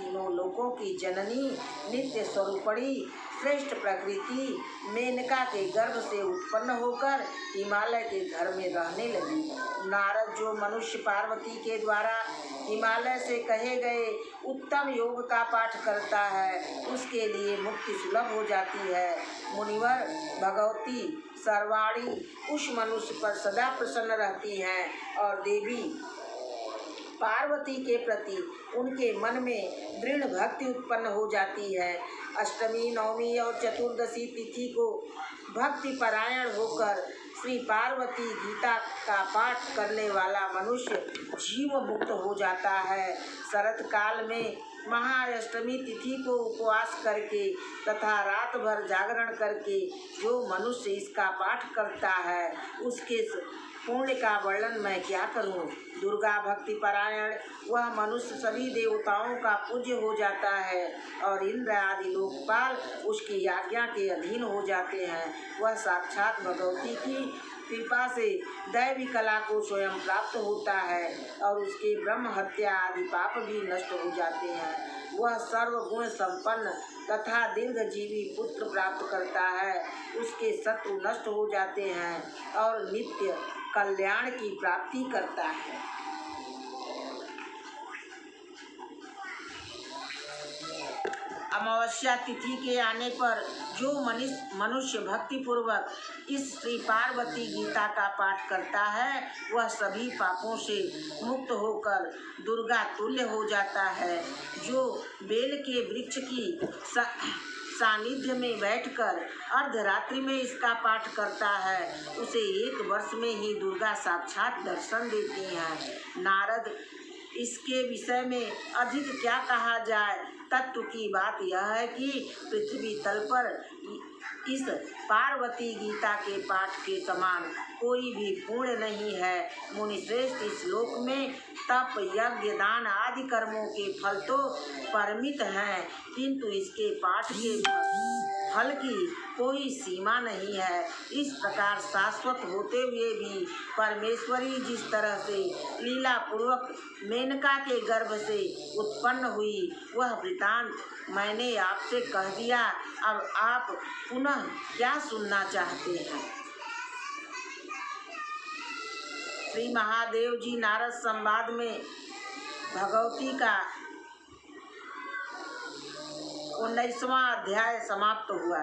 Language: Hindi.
तीनों लोकों की जननी नित्य स्वरूपणी श्रेष्ठ प्रकृति मेनका के गर्भ से उत्पन्न होकर हिमालय के घर में रहने लगी। नारद जो मनुष्य पार्वती के द्वारा हिमालय से कहे गए उत्तम योग का पाठ करता है उसके लिए मुक्ति सुलभ हो जाती है। मुनिवर, भगवती सर्वाणी उस मनुष्य पर सदा प्रसन्न रहती हैं और देवी पार्वती के प्रति उनके मन में दृढ़ भक्ति उत्पन्न हो जाती है। अष्टमी, नवमी और चतुर्दशी तिथि को भक्ति परायण होकर श्री पार्वती गीता का पाठ करने वाला मनुष्य जीव मुक्त हो जाता है। शरत काल में महाअष्टमी तिथि को उपवास करके तथा रात भर जागरण करके जो मनुष्य इसका पाठ करता है उसके पुण्य का वर्णन मैं क्या करूं। दुर्गा भक्ति परायण वह मनुष्य सभी देवताओं का पूज्य हो जाता है और इंद्र आदि लोकपाल उसकी आज्ञा के अधीन हो जाते हैं। वह साक्षात भगवती की कृपा से दैवी कला को स्वयं प्राप्त होता है और उसके ब्रह्म हत्या आदि पाप भी नष्ट हो जाते हैं। वह सर्वगुण संपन्न तथा दीर्घजीवी पुत्र प्राप्त करता है। उसके शत्रु नष्ट हो जाते हैं और नित्य कल्याण की प्राप्ति करता है। अमावस्या तिथि के आने पर जो मनुष्य भक्ति पूर्वक इस श्री पार्वती गीता का पाठ करता है वह सभी पापों से मुक्त होकर दुर्गा तुल्य हो जाता है। जो बेल के वृक्ष की सानिध्य में बैठकर अर्धरात्रि में इसका पाठ करता है उसे 1 वर्ष में ही दुर्गा साक्षात दर्शन देती हैं। नारद, इसके विषय में अधिक क्या कहा जाए। तत्व की बात यह है कि पृथ्वी तल पर इस पार्वती गीता के पाठ के समान कोई भी पुण्य नहीं है। मुनिश्रेष्ठ, इस लोक में तप, यज्ञ, दान आदि कर्मों के फल तो परिमित हैं किंतु इसके पाठ के फल की कोई सीमा नहीं है। इस प्रकार शाश्वत होते हुए भी परमेश्वरी जिस तरह से लीला पूर्वक मेनका के गर्भ से उत्पन्न हुई वह वृतांत मैंने आपसे कह दिया। अब आप पुनः क्या सुनना चाहते हैं। श्री महादेव जी नारद संवाद में भगवती का 19वां अध्याय समाप्त हुआ।